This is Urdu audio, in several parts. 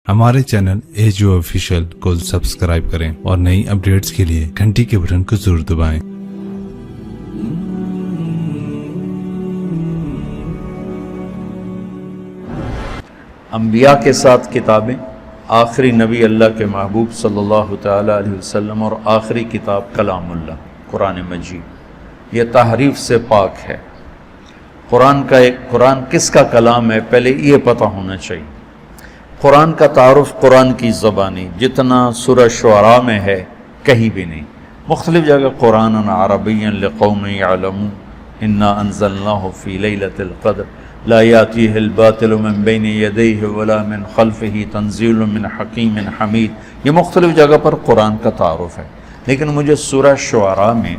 ہمارے چینل AGO آفیشیل کو سبسکرائب کریں اور نئی اپڈیٹس کے لیے گھنٹی کے بٹن کو ضرور دبائیں۔ انبیاء کے ساتھ کتابیں، آخری نبی اللہ کے محبوب صلی اللہ تعالیٰ علیہ وسلم اور آخری کتاب کلام اللہ قرآن مجید، یہ تحریف سے پاک ہے۔ قرآن کس کا کلام ہے پہلے یہ پتہ ہونا چاہیے۔ قرآن کا تعارف قرآن کی زبانی جتنا سورہ شعراء میں ہے کہیں بھی نہیں۔ مختلف جگہ قرآن عربی لقوم یعلمون انا انزلناہ فی لیلۃ القدر لا یاتیہ الباطل من بین یدیہ ولا من خلفہ تنزیل من حکیم حمید، یہ مختلف جگہ پر قرآن کا تعارف ہے، لیکن مجھے سورہ شعراء میں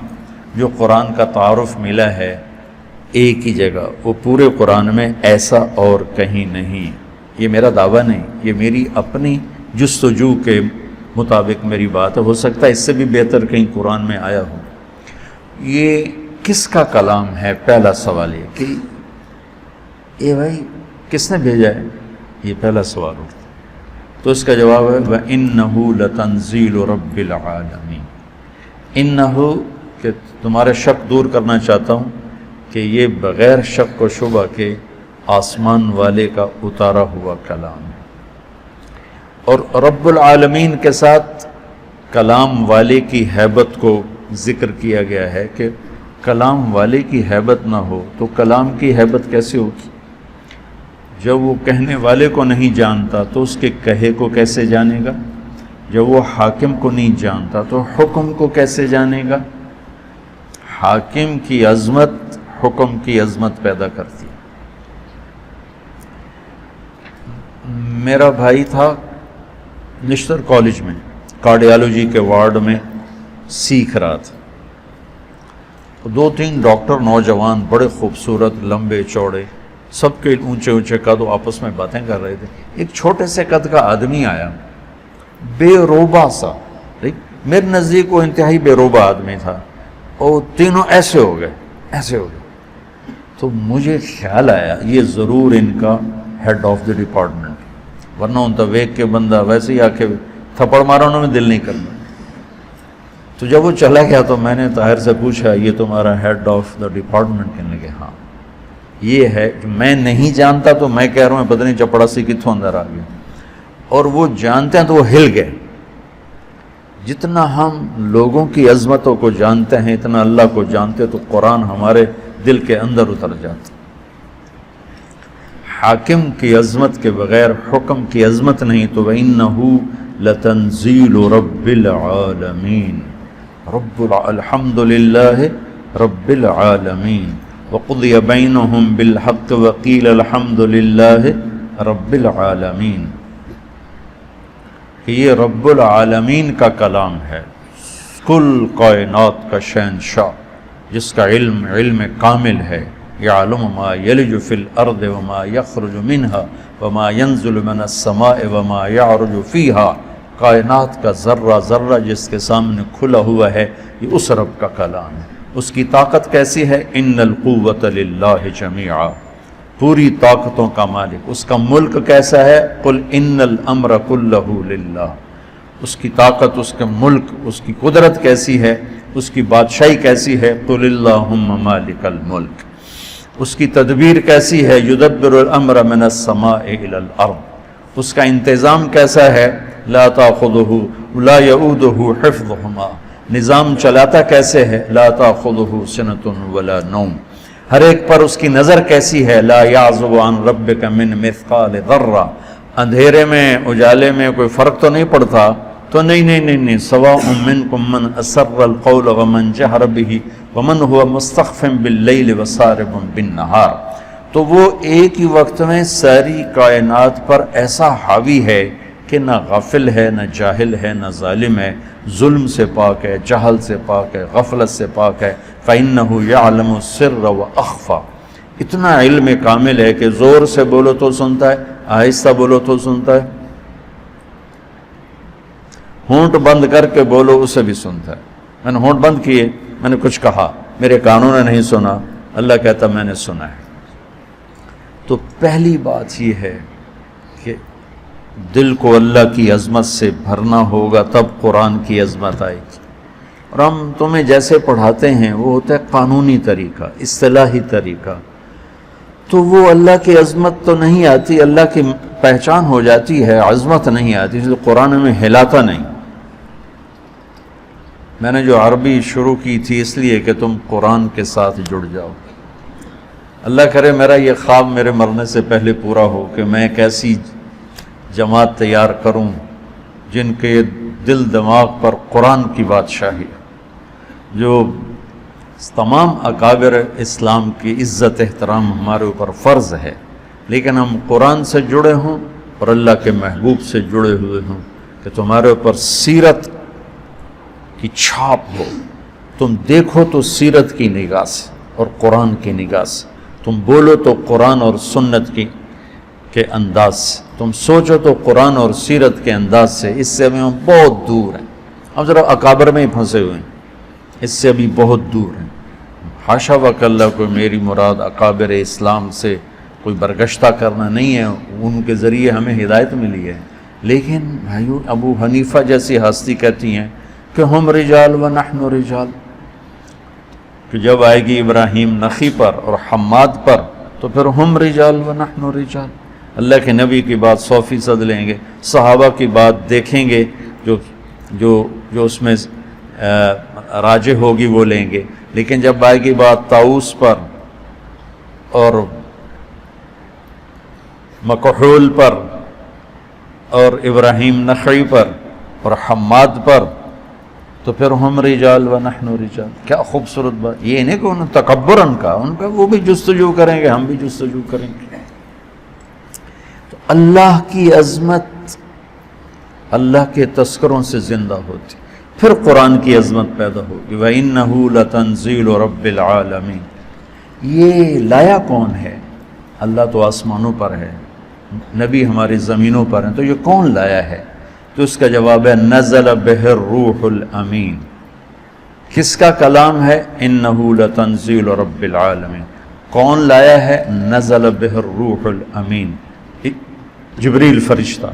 جو قرآن کا تعارف ملا ہے ایک ہی جگہ، وہ پورے قرآن میں ایسا اور کہیں نہیں۔ یہ میرا دعویٰ نہیں، یہ میری اپنی جستجو کے مطابق میری بات ہے، ہو سکتا ہے اس سے بھی بہتر کہیں قرآن میں آیا ہو۔ یہ کس کا کلام ہے؟ پہلا سوال یہ کہ اے بھائی کس نے بھیجا ہے، یہ پہلا سوال اٹھتا، تو اس کا جواب ہے وَإِنَّهُ لَتَنزِيلُ رَبِّ الْعَالَمِينَ۔ انہو کہ تمہارا شک دور کرنا چاہتا ہوں کہ یہ بغیر شک و شبہ کے آسمان والے کا اتارا ہوا کلام ہے، اور رب العالمین کے ساتھ کلام والے کی ہیبت کو ذکر کیا گیا ہے کہ کلام والے کی ہیبت نہ ہو تو کلام کی ہیبت کیسے ہوگی؟ جب وہ کہنے والے کو نہیں جانتا تو اس کے کہے کو کیسے جانے گا؟ جب وہ حاکم کو نہیں جانتا تو حکم کو کیسے جانے گا؟ حاکم کی عظمت حکم کی عظمت پیدا کرتی ہے۔ میرا بھائی تھا نشتر کالج میں کارڈیالوجی کے وارڈ میں سیکھ رہا تھا، دو تین ڈاکٹر نوجوان بڑے خوبصورت لمبے چوڑے سب کے اونچے اونچے قد آپس میں باتیں کر رہے تھے۔ ایک چھوٹے سے قد کا آدمی آیا، بے روبہ سا، میرے نزدیک وہ انتہائی بے روبہ آدمی تھا، اور تینوں ایسے ہو گئے۔ تو مجھے خیال آیا یہ ضرور ان کا ہیڈ آف دی ڈپارٹمنٹ، ورنہ ان تو ویک کے بندہ ویسے ہی آ کے تھپڑ مارا انہوں نے دل نہیں کرنا۔ تو جب وہ چلا گیا تو میں نے طاہر سے پوچھا یہ تمہارا ہیڈ آف دا ڈپارٹمنٹ؟ کہنے لگے ہاں۔ یہ ہے کہ میں نہیں جانتا تو میں کہہ رہا ہوں پتہ نہیں چپڑاسی کتوں اندر آ گیا، اور وہ جانتے ہیں تو وہ ہل گئے۔ جتنا ہم لوگوں کی عظمتوں کو جانتے ہیں اتنا اللہ کو جانتے تو قرآن ہمارے دل کے اندر اتر جاتا۔ حاکم کی عظمت کے بغیر حکم کی عظمت نہیں، تو وَإِنَّهُ لَتَنزِيلُ رَبِّ الْعَالَمِينَ الحمد للہ رب العالمین وَقُضِيَ بَيْنَهُمْ بِالْحَقِّ وَقِيلَ الْحَمْدُ لِلَّهِ رَبِّ الْعَالَمِينَ، کہ یہ رب العالمین کا کلام ہے، کل کائنات کا شہنشاہ جس کا علم کامل ہے، یعلم ما یلج فی الارض وما یخرج منها وما ینزل من السماء وما یعرج فیہا، کائنات کا ذرہ ذرہ جس کے سامنے کھلا ہوا ہے، یہ اس رب کا کلام ہے۔ اس کی طاقت کیسی ہے؟ ان القوۃ للہ جمیعا، پوری طاقتوں کا مالک۔ اس کا ملک کیسا ہے؟ قل ان الامر کلہ للہ، اس کی طاقت، اس کے ملک، اس کی قدرت کیسی ہے، اس کی بادشاہی کیسی ہے؟ قل اللہم مالک الملک۔ اس کی تدبیر کیسی ہے؟ یدبر الامر من السماء الى الارض، اس کا انتظام کیسا ہے؟ لا تاخذہ لا یؤودہ حفظہما، نظام چلاتا کیسے ہے؟ لا تاخذہ سنۃ ولا نوم، ہر ایک پر اس کی نظر کیسی ہے؟ لا یعزب عن ربک من مثقال ذرہ، اندھیرے میں اجالے میں کوئی فرق تو نہیں پڑتا؟ تو نہیں، سواء منکم من اسر القول ومن جہر بہ ومن هو مستخف باللیل وسارب بالنہار، تو وہ ایک ہی وقت میں ساری کائنات پر ایسا حاوی ہے کہ نہ غافل ہے، نہ جاہل ہے، نہ ظالم ہے، ظلم سے پاک ہے، جہل سے پاک ہے، غفلت سے پاک ہے۔ فَإِنَّهُ يَعْلَمُ السِّرَّ وَأَخْفَى، اتنا علم کامل ہے کہ زور سے بولو تو سنتا ہے، آہستہ بولو تو سنتا ہے، ہونٹ بند کر کے بولو اسے بھی سنتا ہے۔ میں نے ہونٹ بند کیے، میں نے کچھ کہا، میرے کانوں نے نہیں سنا، اللہ کہتا میں نے سنا ہے۔ تو پہلی بات یہ ہے کہ دل کو اللہ کی عظمت سے بھرنا ہوگا، تب قرآن کی عظمت آئے گی۔ اور ہم تمہیں جیسے پڑھاتے ہیں وہ ہوتا ہے قانونی طریقہ، اصطلاحی طریقہ، تو وہ اللہ کی عظمت تو نہیں آتی، اللہ کی پہچان ہو جاتی ہے، عظمت نہیں آتی، اس لیے قرآن میں ہلاتا نہیں۔ میں نے جو عربی شروع کی تھی اس لیے کہ تم قرآن کے ساتھ جڑ جاؤ۔ اللہ کرے میرا یہ خواب میرے مرنے سے پہلے پورا ہو کہ میں ایک ایسی جماعت تیار کروں جن کے دل دماغ پر قرآن کی بادشاہی، جو تمام اکابر اسلام کی عزت احترام ہمارے اوپر فرض ہے، لیکن ہم قرآن سے جڑے ہوں اور اللہ کے محبوب سے جڑے ہوئے ہوں، کہ تمہارے اوپر سیرت کی چھاپ ہو، تم دیکھو تو سیرت کی نگاہ سے اور قرآن کی نگاہ سے، تم بولو تو قرآن اور سنت کے انداز سے، تم سوچو تو قرآن اور سیرت کے انداز سے۔ اس سے ابھی ہم بہت دور ہیں، ہم ذرا اکابر میں ہی پھنسے ہوئے ہیں، اس سے ابھی بہت دور ہیں۔ حاشا وکلا کوئی میری مراد اکابر اسلام سے کوئی برگشتہ کرنا نہیں ہے، ان کے ذریعے ہمیں ہدایت ملی ہے، لیکن بھائیو ابو حنیفہ جیسی ہستی کہتی ہیں کہ ہم رجال و نحن رجال، کہ جب آئے گی ابراہیم نخی پر اور حماد پر تو پھر ہم رجال و نحن رجال۔ اللہ کے نبی کی بات 100% لیں گے، صحابہ کی بات دیکھیں گے، جو اس میں راجح ہوگی وہ لیں گے، لیکن جب آئے گی بات طاؤس پر اور مکحول پر اور ابراہیم نخعی پر اور حماد پر تو پھر ہم رجال و نحن رجال۔ کیا خوبصورت بات! یہ نہیں کہ انہوں نے تکبراً کہا، ان کا وہ بھی جستجو کریں گے، ہم بھی جستجو کریں گے۔ تو اللہ کی عظمت اللہ کے تذکروں سے زندہ ہوتی، پھر قرآن کی عظمت پیدا ہوگی۔ وَإِنَّهُ لَتَنزِيلُ رَبِّ الْعَالَمِينَ۔ یہ لایا کون ہے؟ اللہ تو آسمانوں پر ہے، نبی ہماری زمینوں پر ہیں، تو یہ کون لایا ہے؟ تو اس کا جواب ہے نزل بہ الروح الامین۔ کس کا کلام ہے؟ انہ لتنزیل رب العالمین۔ کون لایا ہے؟ نزل بہ الروح الامین، جبریل فرشتہ۔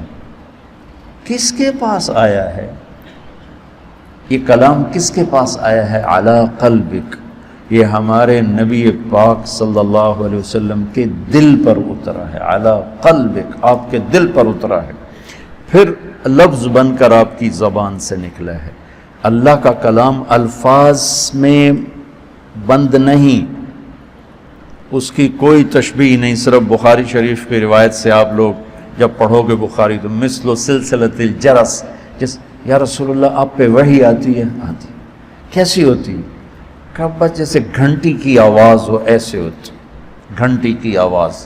کس کے پاس آیا ہے یہ کلام؟ کس کے پاس آیا ہے؟ علی قلبک، یہ ہمارے نبی پاک صلی اللہ علیہ وسلم کے دل پر اترا ہے۔ علی قلبک، آپ کے دل پر اترا ہے، پھر لفظ بن کر آپ کی زبان سے نکلا ہے۔ اللہ کا کلام الفاظ میں بند نہیں، اس کی کوئی تشبیہ نہیں۔ صرف بخاری شریف کی روایت سے آپ لوگ جب پڑھو گے بخاری تو مثل سلسلۃ الجرس، یا رسول اللہ آپ پہ وحی آتی ہے؟ آتی۔ کیسی ہوتی؟ کہ بس جیسے گھنٹی کی آواز ہو، ایسے ہوتی گھنٹی کی آواز۔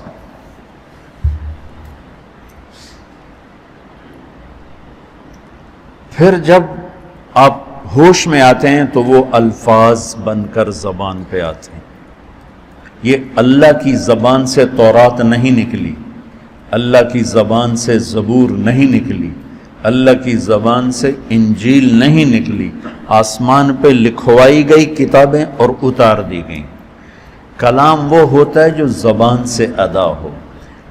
پھر جب آپ ہوش میں آتے ہیں تو وہ الفاظ بن کر زبان پہ آتے ہیں۔ یہ اللہ کی زبان سے تورات نہیں نکلی، اللہ کی زبان سے زبور نہیں نکلی، اللہ کی زبان سے انجیل نہیں نکلی، آسمان پہ لکھوائی گئی کتابیں اور اتار دی گئیں۔ کلام وہ ہوتا ہے جو زبان سے ادا ہو۔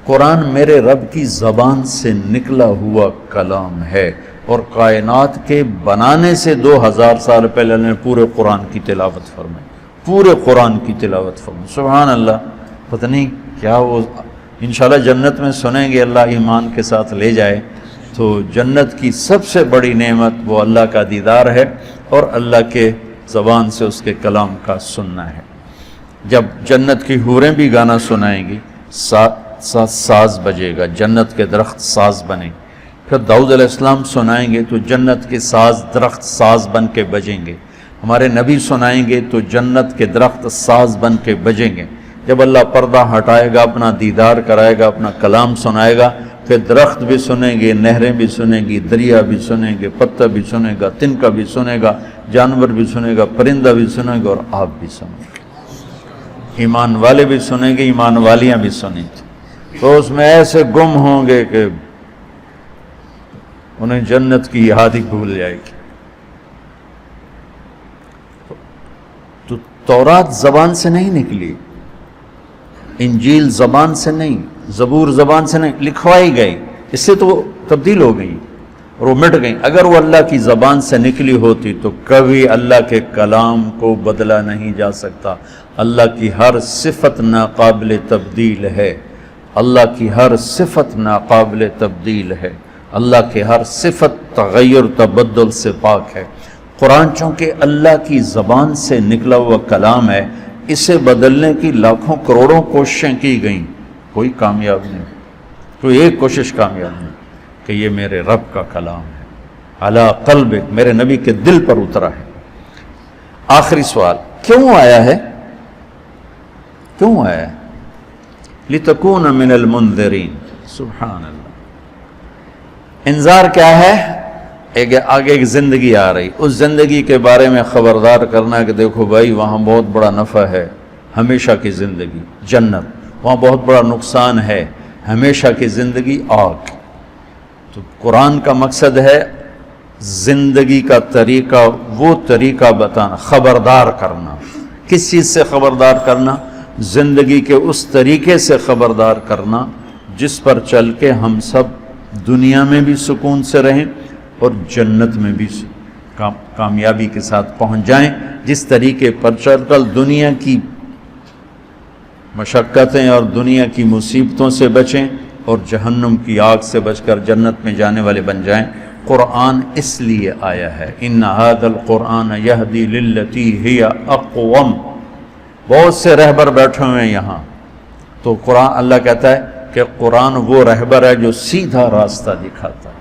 قرآن میرے رب کی زبان سے نکلا ہوا کلام ہے، اور کائنات کے بنانے سے 2000 سال پہلے نے پورے قرآن کی تلاوت فرمائی، پورے قرآن کی تلاوت فرمائی۔ سبحان اللہ! پتہ نہیں کیا وہ انشاءاللہ جنت میں سنیں گے، اللہ ایمان کے ساتھ لے جائے تو جنت کی سب سے بڑی نعمت وہ اللہ کا دیدار ہے اور اللہ کے زبان سے اس کے کلام کا سننا ہے۔ جب جنت کی حوریں بھی گانا سنائیں گی، ساز بجے گا، جنت کے درخت ساز بنے۔ پھر داؤد علیہ السلام سنائیں گے تو جنت کے ساز درخت ساز بن کے بجیں گے۔ ہمارے نبی سنائیں گے تو جنت کے درخت ساز بن کے بجیں گے۔ جب اللہ پردہ ہٹائے گا، اپنا دیدار کرائے گا، اپنا کلام سنائے گا، پھر درخت بھی سنیں گے، نہریں بھی سنیں گی، دریا بھی سنیں گے، پتا بھی سنے گا، تنکا بھی سنے گا، جانور بھی سنے گا، پرندہ بھی سنے گا، اور آپ بھی سنیں گے۔ ایمان والے بھی سنیں گے، ایمان والیاں بھی سنیں گے، تو اس میں ایسے گم ہوں گے کہ انہیں جنت کی یاد ہی بھول جائے گی۔ تو تورات زبان سے نہیں نکلی، انجیل زبان سے نہیں، زبور زبان سے نہیں، لکھوائی گئی۔ اس سے تو وہ تبدیل ہو گئی اور وہ مٹ گئی. اگر وہ اللہ کی زبان سے نکلی ہوتی تو کبھی اللہ کے کلام کو بدلا نہیں جا سکتا. اللہ کی ہر صفت ناقابل تبدیل ہے. اللہ کی ہر صفت ناقابل تبدیل ہے. اللہ کی ہر صفت تغیر تبدل سے پاک ہے. قرآن چونکہ اللہ کی زبان سے نکلا ہوا کلام ہے، اسے بدلنے کی لاکھوں کروڑوں کوششیں کی گئیں، کوئی کامیاب نہیں، کوئی ایک کوشش کامیاب نہیں کہ یہ میرے رب کا کلام ہے، علی قلبک، میرے نبی کے دل پر اترا ہے. آخری سوال، کیوں آیا ہے؟ کیوں آیا ہے؟ لِتَكُونَ مِنَ الْمُنذِرِينَ. سبحان اللہ. انذار کیا ہے؟ آگے ایک زندگی آ رہی، اس زندگی کے بارے میں خبردار کرنا کہ دیکھو بھائی وہاں بہت بڑا نفع ہے، ہمیشہ کی زندگی جنت، وہاں بہت بڑا نقصان ہے، ہمیشہ کی زندگی آگ. تو قرآن کا مقصد ہے زندگی کا طریقہ، وہ طریقہ بتانا، خبردار کرنا. کس چیز سے خبردار کرنا؟ زندگی کے اس طریقے سے خبردار کرنا جس پر چل کے ہم سب دنیا میں بھی سکون سے رہیں اور جنت میں بھی کامیابی کے ساتھ پہنچ جائیں. جس طریقے پر چل کر دنیا کی مشقتیں اور دنیا کی مصیبتوں سے بچیں اور جہنم کی آگ سے بچ کر جنت میں جانے والے بن جائیں. قرآن اس لیے آیا ہے، ان ھذا القرآن یہدی للتی ہی اقوم. بہت سے رہبر بیٹھے ہوئے ہیں یہاں، تو قرآن، اللہ کہتا ہے کہ قرآن وہ رہبر ہے جو سیدھا راستہ دکھاتا ہے.